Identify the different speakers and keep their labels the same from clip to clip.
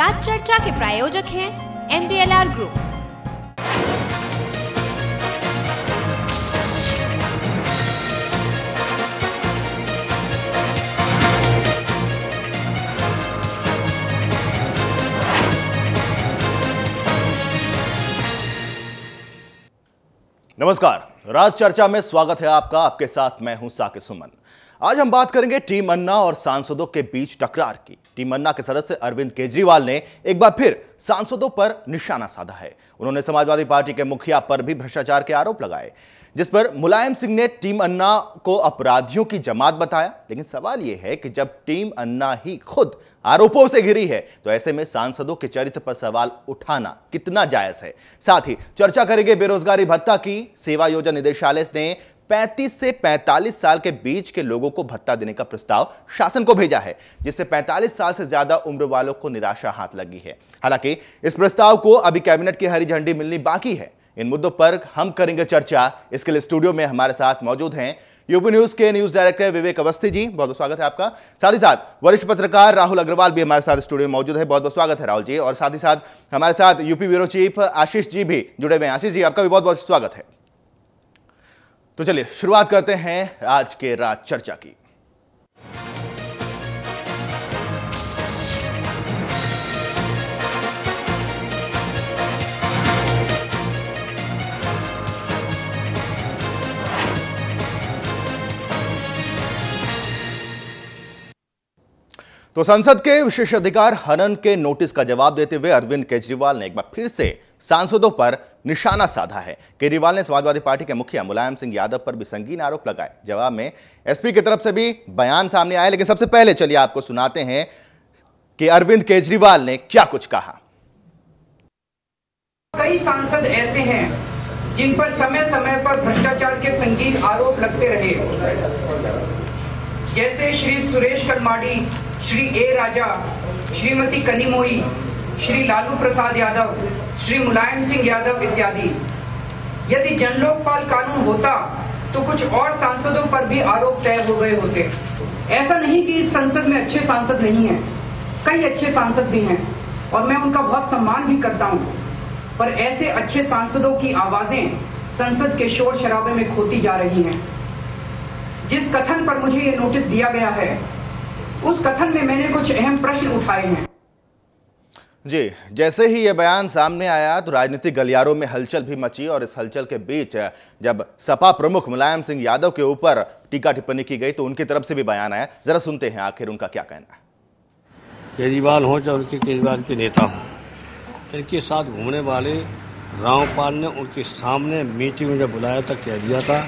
Speaker 1: राज चर्चा के प्रायोजक हैं MDLR ग्रुप।
Speaker 2: नमस्कार, राज चर्चा में स्वागत है आपका। आपके साथ मैं हूं साकिब सुमन। आज हम बात करेंगे टीम अन्ना और सांसदों के बीच टकरार की। टीम अन्ना के सदस्य अरविंद केजरीवाल ने एक बार फिर सांसदों पर निशाना साधा है। उन्होंने समाजवादी पार्टी के मुखिया पर भी भ्रष्टाचार के आरोप लगाए, जिस पर मुलायम सिंह ने टीम अन्ना को अपराधियों की जमात बताया। लेकिन सवाल यह है कि जब टीम अन्ना ही खुद आरोपों से घिरी है तो ऐसे में सांसदों के चरित्र पर सवाल उठाना कितना जायज है। साथ ही चर्चा करेंगे बेरोजगारी भत्ता की। सेवा योजना निदेशालय ने 35 से 45 साल के बीच के लोगों को भत्ता देने का प्रस्ताव शासन को भेजा है, जिससे 45 साल से ज्यादा उम्र वालों को निराशा हाथ लगी है। हालांकि इस प्रस्ताव को अभी कैबिनेट की हरी झंडी मिलनी बाकी है। इन मुद्दों पर हम करेंगे चर्चा। इसके लिए स्टूडियो में हमारे साथ मौजूद हैं यूपी न्यूज के न्यूज डायरेक्टर विवेक अवस्थी जी, बहुत बहुत स्वागत है आपका। साथ ही साथ वरिष्ठ पत्रकार राहुल अग्रवाल भी हमारे साथ स्टूडियो में मौजूद है, बहुत बहुत स्वागत है राहुल जी। और साथ ही साथ हमारे साथ UP bureau chief Ashish ji भी जुड़े हुए हैं। आशीष जी, आपका भी बहुत बहुत स्वागत है। तो चलिए शुरुआत करते हैं आज के राज चर्चा की। तो संसद के विशेषाधिकार हनन के नोटिस का जवाब देते हुए अरविंद केजरीवाल ने एक बार फिर से सांसदों पर निशाना साधा है। केजरीवाल ने समाजवादी पार्टी के मुखिया मुलायम सिंह यादव पर भी संगीन आरोप लगाए। जवाब में एसपी की तरफ से भी बयान सामने आया। लेकिन सबसे पहले चलिए आपको सुनाते हैं कि अरविंद केजरीवाल ने क्या कुछ कहा।
Speaker 3: कई सांसद ऐसे हैं जिन पर समय समय पर भ्रष्टाचार के संगीन आरोप लगते रहे, जैसे श्री सुरेश कलमाडी, श्री ए राजा, श्रीमती कनिमोई, श्री लालू प्रसाद यादव, श्री मुलायम सिंह यादव इत्यादि। यदि जन लोकपाल कानून होता तो कुछ और सांसदों पर भी आरोप तय हो गए होते। ऐसा नहीं कि इस संसद में अच्छे सांसद नहीं हैं, कई अच्छे सांसद भी हैं और मैं उनका बहुत सम्मान भी करता हूं, पर ऐसे अच्छे सांसदों की आवाजें संसद के शोर शराबे में खोती जा रही हैं। जिस कथन पर मुझे ये नोटिस दिया गया है, उस कथन में मैंने कुछ अहम प्रश्न उठाए हैं।
Speaker 2: जी, जैसे ही यह बयान सामने आया तो राजनीतिक गलियारों में हलचल भी मची और इस हलचल के बीच जब सपा प्रमुख मुलायम सिंह यादव के ऊपर टीका टिप्पणी की गई तो उनकी तरफ से भी बयान आया। जरा सुनते हैं आखिर उनका क्या कहना है।
Speaker 4: केजरीवाल हो चाहे उनके केजरीवाल के नेता हो, इनके साथ घूमने वाले रामपाल ने उनके सामने मीटिंग में जब बुलाया था कह दिया था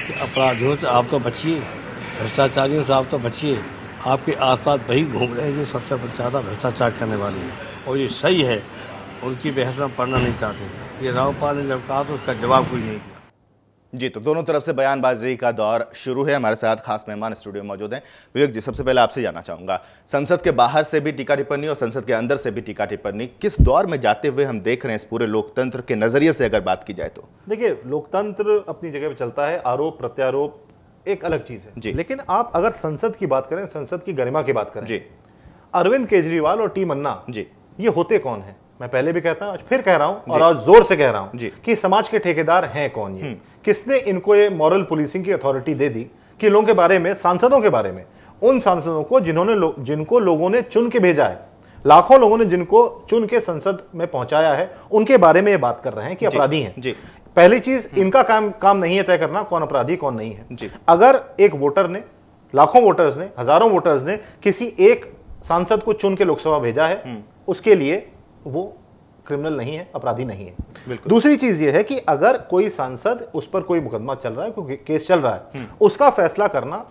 Speaker 4: कि अपराधियों से आप तो बचिए, भ्रष्टाचारियों से आप तो बचिए, आपके आसपास वही घूम रहे हैं जो सबसे ज़्यादा भ्रष्टाचार करने वाले हैं। और ये सही है, उनकी बहस में पढ़ना नहीं चाहते। ये रामपाल ने जब कहा तो उसका जवाब कोई नहीं दिया।
Speaker 2: जी, तो दोनों तरफ से बयानबाजी का दौर शुरू है। हमारे साथ खास मेहमान स्टूडियो में मौजूद हैं। विवेक जी, सबसे पहले आपसे जानना चाहूंगा, संसद के बाहर से भी टीका टिप्पणी और संसद के अंदर से भी टीका टिप्पणी, किस दौर में जाते हुए हम देख रहे हैं इस पूरे लोकतंत्र के नजरिए से अगर बात की जाए तो?
Speaker 5: देखिए, लोकतंत्र अपनी जगह पर चलता है, आरोप प्रत्यारोप एक अलग चीज है। लेकिन आप अगर संसद की बात करें, संसद की गरिमा की बात करें, अरविंद केजरीवाल और टीम अन्ना ये होते कौन है? मैं पहले भी कहता हूं, फिर कह रहा हूं और आज जोर से कह रहा हूं कि समाज के ठेकेदार हैं कौन? ये किसने इनको ये मॉरल पुलिसिंग की अथॉरिटी दे दी कि लोगों के बारे में, सांसदों के बारे में, उन सांसदों को जिनको लोगों ने चुन के भेजा है, लाखों लोगों ने जिनको चुन के संसद में पहुंचाया है, उनके बारे में ये बात कर रहे हैं कि अपराधी हैं। पहली चीज, इनका काम नहीं है तय करना कौन अपराधी कौन नहीं है। अगर एक वोटर ने, लाखों वोटर्स ने, हजारों वोटर्स ने किसी एक सांसद को चुन के लोकसभा भेजा है, उसके लिए वो क्रिमिनल नहीं है, अपराधी नहीं है। दूसरी चीज ये है कि अगर कोई सांसद, उस पर कोई मुकदमा चल रहा है, कोई केस चल रहा है, उसका फैसला करना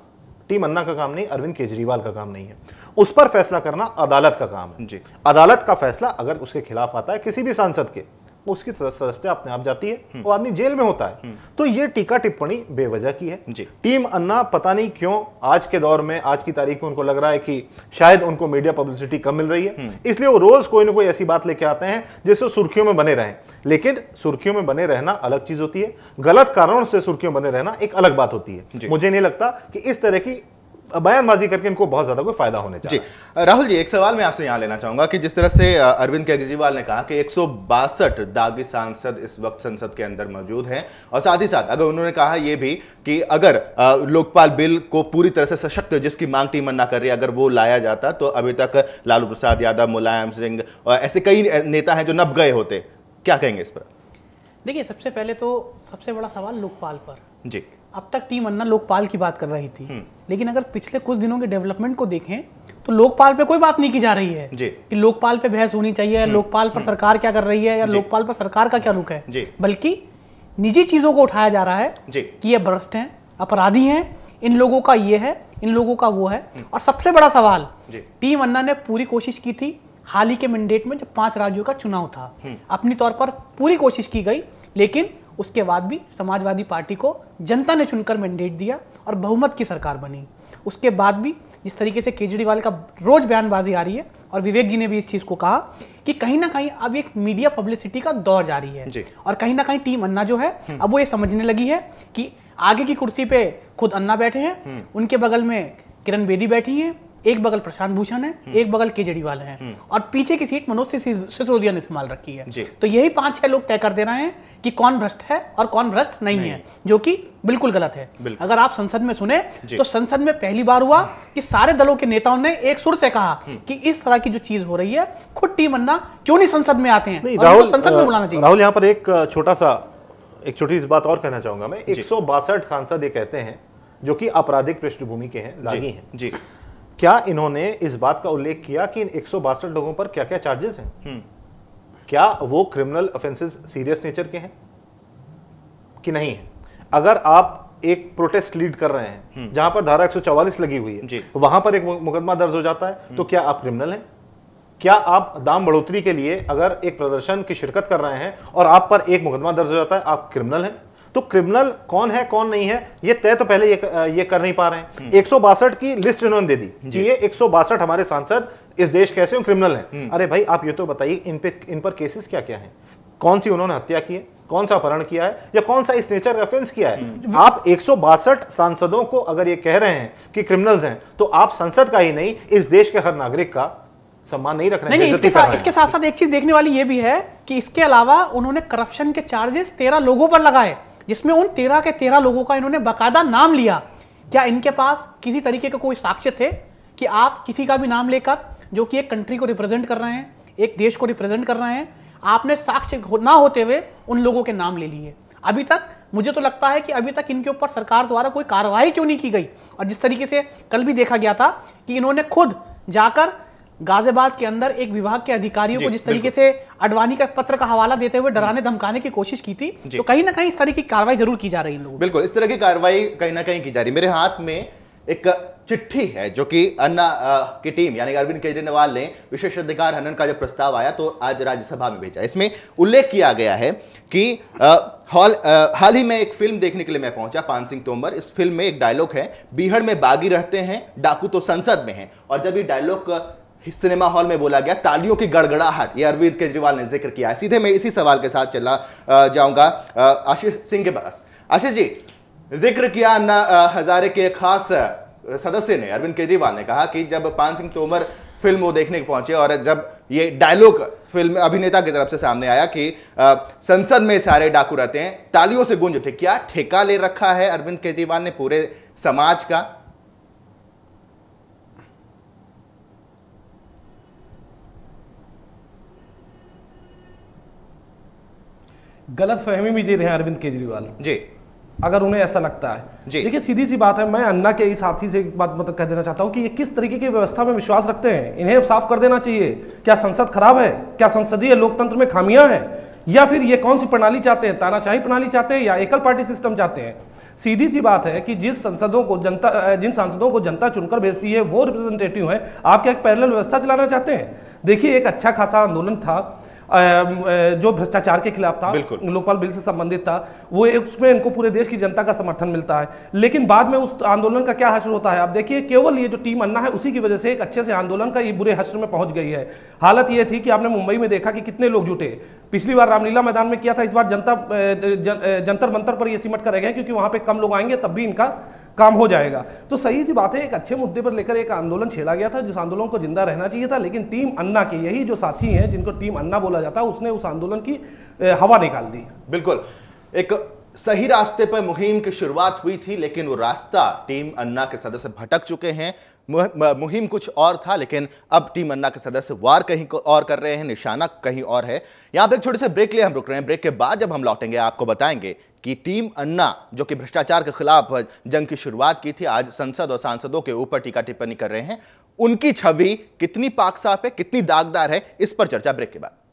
Speaker 5: टीम अन्ना का काम नहीं, अरविंद केजरीवाल का काम नहीं है। उस पर फैसला करना अदालत का काम है। अदालत का फैसला अगर उसके खिलाफ आता है किसी भी सांसद के, उसकी सदस्यता अपने आप जाती है, वो आदमी जेल में होता है। तो ये टीका टिप्पणी बेवजह की है। टीम अन्ना पता नहीं क्यों आज के दौर में, आज की तारीख में उनको लग रहा है कि शायद उनको मीडिया पब्लिसिटी कम मिल रही है, इसलिए वो रोज कोई ना कोई ऐसी बात लेके आते हैं जिससे सुर्खियों में बने रहें। लेकिन सुर्खियों में बने रहना अलग चीज होती है, गलत कारणों से सुर्खियों में बने रहना एक अलग बात होती है। मुझे नहीं लगता कि इस तरह की बयानबाजी करके इनको बहुत ज्यादा कोई फायदा होने चाहिए।
Speaker 2: जी राहुल जी, एक सवाल मैं आपसे यहां लेना चाहूंगा कि जिस तरह से अरविंद केजरीवाल ने कहा कि 162 दागी सांसद इस वक्त संसद के अंदर मौजूद हैं, और साथ ही साथ अगर उन्होंने कहा यह भी कि अगर लोकपाल बिल को पूरी तरह से सशक्त, जिसकी मांग टीम अन्ना कर रही है, अगर वो लाया जाता तो अभी तक लालू प्रसाद यादव, मुलायम सिंह और ऐसे कई नेता हैं जो नब गए होते। क्या कहेंगे इस पर?
Speaker 6: देखिए, सबसे पहले तो सबसे बड़ा सवाल लोकपाल पर।
Speaker 2: जी,
Speaker 6: अब तक टीम अन्ना लोकपाल की बात कर रही थी, लेकिन अगर पिछले कुछ दिनों के डेवलपमेंट को देखें तो लोकपाल पे कोई बात नहीं की जा रही है कि लोकपाल पे बहस होनी चाहिए, या लोकपाल पर सरकार क्या कर रही है, या लोकपाल पर सरकार का क्या रुख है, बल्कि निजी चीजों को उठाया जा रहा है कि ये भ्रष्ट हैं, अपराधी हैं, इन लोगों का ये है, इन लोगों का वो है। और सबसे बड़ा सवाल, टीम अन्ना ने पूरी कोशिश की थी हाल ही के मैंडेट में जब 5 राज्यों का चुनाव था, अपनी तौर पर पूरी कोशिश की गई, लेकिन उसके बाद भी समाजवादी पार्टी को जनता ने चुनकर मैंडेट दिया और बहुमत की सरकार बनी। उसके बाद भी जिस तरीके से केजरीवाल का रोज बयानबाजी आ रही है, और विवेक जी ने भी इस चीज को कहा कि कहीं ना कहीं अब एक मीडिया पब्लिसिटी का दौर जारी है, और कहीं ना कहीं टीम अन्ना जो है अब वो ये समझने लगी है कि आगे की कुर्सी पे खुद अन्ना बैठे हैं, उनके बगल में किरण बेदी बैठी हैं, एक बगल प्रशांत भूषण है, एक बगल केजरीवाल है, और पीछे की सीट मनोज सिसोदिया ने संभाल रखी है। तो यही 5-6 लोग तय कर दे रहे हैं कि कौन भ्रष्ट है और कौन भ्रष्ट नहीं है, जो कि बिल्कुल गलत है। अगर आप संसद में सुने तो संसद में पहली बार हुआ कि सारे दलों के नेताओं ने एक सुर से कहा कि इस तरह की जो चीज हो रही है, खुद टीम अन्ना क्यों नहीं संसद में आते हैं,
Speaker 5: राहुल
Speaker 6: संसद में बुलाना चाहिए।
Speaker 5: राहुल, यहाँ पर एक छोटी सी बात और कहना चाहूंगा मैं। 162 सांसद ये कहते हैं जो कि आपराधिक पृष्ठभूमि के हैं, दागी हैं। क्या इन्होंने इस बात का उल्लेख किया कि इन 162 लोगों पर क्या क्या चार्जेस हैं? क्या वो क्रिमिनल ऑफेंसेस सीरियस नेचर के हैं कि नहीं है? अगर आप एक प्रोटेस्ट लीड कर रहे हैं जहां पर धारा 144 लगी हुई है, वहां पर एक मुकदमा दर्ज हो जाता है, तो क्या आप क्रिमिनल हैं? क्या आप दाम बढ़ोतरी के लिए अगर एक प्रदर्शन की शिरकत कर रहे हैं और आप पर एक मुकदमा दर्ज हो जाता है, आप क्रिमिनल हैं? तो क्रिमिनल कौन है कौन नहीं है ये तय तो पहले ये कर नहीं पा रहे हैं। 162 की लिस्ट इन्होंने दे दी कि ये 162 हमारे सांसद इस देश कैसे क्रिमिनल हैं। अरे भाई, आप ये तो बताइए इन पर केसेस क्या क्या हैं, कौन सी उन्होंने हत्या की है, कौन सा अपहरण किया है, या कौन सा इस नेचर ऑफेंस किया है। आप 162 सांसदों को अगर ये कह रहे हैं कि क्रिमिनल्स हैं, तो आप संसद का ही नहीं, इस देश के हर नागरिक का सम्मान नहीं रख रहे हैं।
Speaker 6: नहीं, इसके साथ साथ एक चीज देखने वाली ये भी है कि इसके अलावा उन्होंने करप्शन के चार्जेस 13 लोगों पर लगाए, जिसमें उन 13 के 13 लोगों का इन्होंने बाकायदा नाम लिया। क्या इनके पास किसी तरीके का कोई साक्ष्य थे कि आप किसी का भी नाम लेकर, जो कि एक कंट्री को रिप्रेजेंट कर रहे हैं, एक देश को रिप्रेजेंट कर रहे हैं, आपने साक्ष्य ना होते हुए उन लोगों के नाम ले लिए? अभी तक मुझे तो लगता है कि अभी तक इनके ऊपर सरकार द्वारा कोई कार्रवाई क्यों नहीं की गई। और जिस तरीके से कल भी देखा गया था कि इन्होंने खुद जाकर गाजियाबाद के अंदर एक विभाग के अधिकारियों को जिस तरीके से अडवाणी का पत्र का हवाला देते हुए डराने धमकाने की कोशिश की थी, तो कहीं ना कहीं इस तरह की कार्रवाई जरूर की जा रही है इन लोगों।
Speaker 2: बिल्कुल, इस तरह की कार्रवाई कहीं ना कहीं की जा रही है। मेरे हाथ में एक चिट्ठी है जो कि अन्ना की टीम यानी अरविंद केजरीवाल ने विशेषाधिकार हनन का जब प्रस्ताव आया तो आज राज्यसभा में भेजा। इसमें उल्लेख किया गया है कि हाल ही में एक फिल्म देखने के लिए मैं पहुंचा, पान सिंह तोमर। इस फिल्म में एक डायलॉग है, बीहड़ में बागी रहते हैं, डाकू तो संसद में है। और जब ये डायलॉग सिनेमा हॉल में बोला गया, तालियों की गड़गड़ाहट, ये अरविंद केजरीवाल ने जिक्र किया है। सीधे मैं इसी सवाल के साथ चला जाऊंगा आशीष सिंह के पास। आशीष जी, जिक्र किया अन्ना हजारे के खास सदस्य ने, अरविंद केजरीवाल ने कहा कि जब पान सिंह तोमर फिल्म वो देखने पहुंचे और जब ये डायलॉग फिल्म अभिनेता की तरफ से सामने आया कि संसद में सारे डाकू रहते हैं, तालियों से गूंज उठे। क्या ठेका ले रखा है अरविंद केजरीवाल ने पूरे समाज का?
Speaker 7: गलत फहमी में जी रहे हैं अरविंद केजरीवाल
Speaker 2: जी,
Speaker 7: अगर उन्हें ऐसा लगता है। देखिए, सीधी सी बात है, मैं अन्ना के इस साथी से एक बात मतलब कह देना चाहता हूं कि ये किस तरीके की व्यवस्था में विश्वास रखते हैं, इन्हें साफ कर देना चाहिए। क्या संसद खराब है? क्या संसदीय लोकतंत्र में खामियां हैं? या फिर ये कौन सी प्रणाली चाहते हैं, तानाशाही प्रणाली चाहते हैं या एकल पार्टी सिस्टम चाहते हैं? सीधी सी बात है कि जिन सांसदों को जनता चुनकर भेजती है वो रिप्रेजेंटेटिव है। आप क्या एक पैरेलल व्यवस्था चलाना चाहते हैं? देखिए, एक अच्छा खासा आंदोलन था जो भ्रष्टाचार के खिलाफ था, लोकपाल बिल से संबंधित था, वो उसमें इनको पूरे देश की जनता का समर्थन मिलता है। लेकिन बाद में उस आंदोलन का क्या हश्र होता है आप देखिए। केवल ये जो टीम अन्ना है उसी की वजह से एक अच्छे से आंदोलन का ये बुरे हश्र में पहुंच गई है। हालत ये थी कि आपने मुंबई में देखा कि कितने लोग जुटे। पिछली बार रामलीला मैदान में किया था, इस बार जंतर मंतर पर ये सिमट कर रह गए, क्योंकि वहां पे कम लोग आएंगे तब भी इनका काम हो जाएगा। तो सही सी बात है, एक अच्छे मुद्दे पर लेकर एक आंदोलन छेड़ा गया था, जिस आंदोलन को जिंदा रहना चाहिए था, लेकिन टीम अन्ना के यही जो साथी हैं जिनको टीम अन्ना बोला जाता है, उसने उस आंदोलन की हवा निकाल दी।
Speaker 2: बिल्कुल, एक सही रास्ते पर मुहिम की शुरुआत हुई थी, लेकिन वो रास्ता टीम अन्ना के सदस्य भटक चुके हैं। मुहिम कुछ और था, लेकिन अब टीम अन्ना के सदस्य वार कहीं और कर रहे हैं, निशाना कहीं और है। यहां पर एक छोटे से ब्रेक लिए हम रुक रहे हैं। ब्रेक के बाद जब हम लौटेंगे आपको बताएंगे कि टीम अन्ना जो कि भ्रष्टाचार के खिलाफ जंग की शुरुआत की थी, आज संसद और सांसदों के ऊपर टीका टिप्पणी कर रहे हैं। उनकी छवि कितनी पाक साफ है, कितनी दागदार है, इस पर चर्चा ब्रेक के बाद।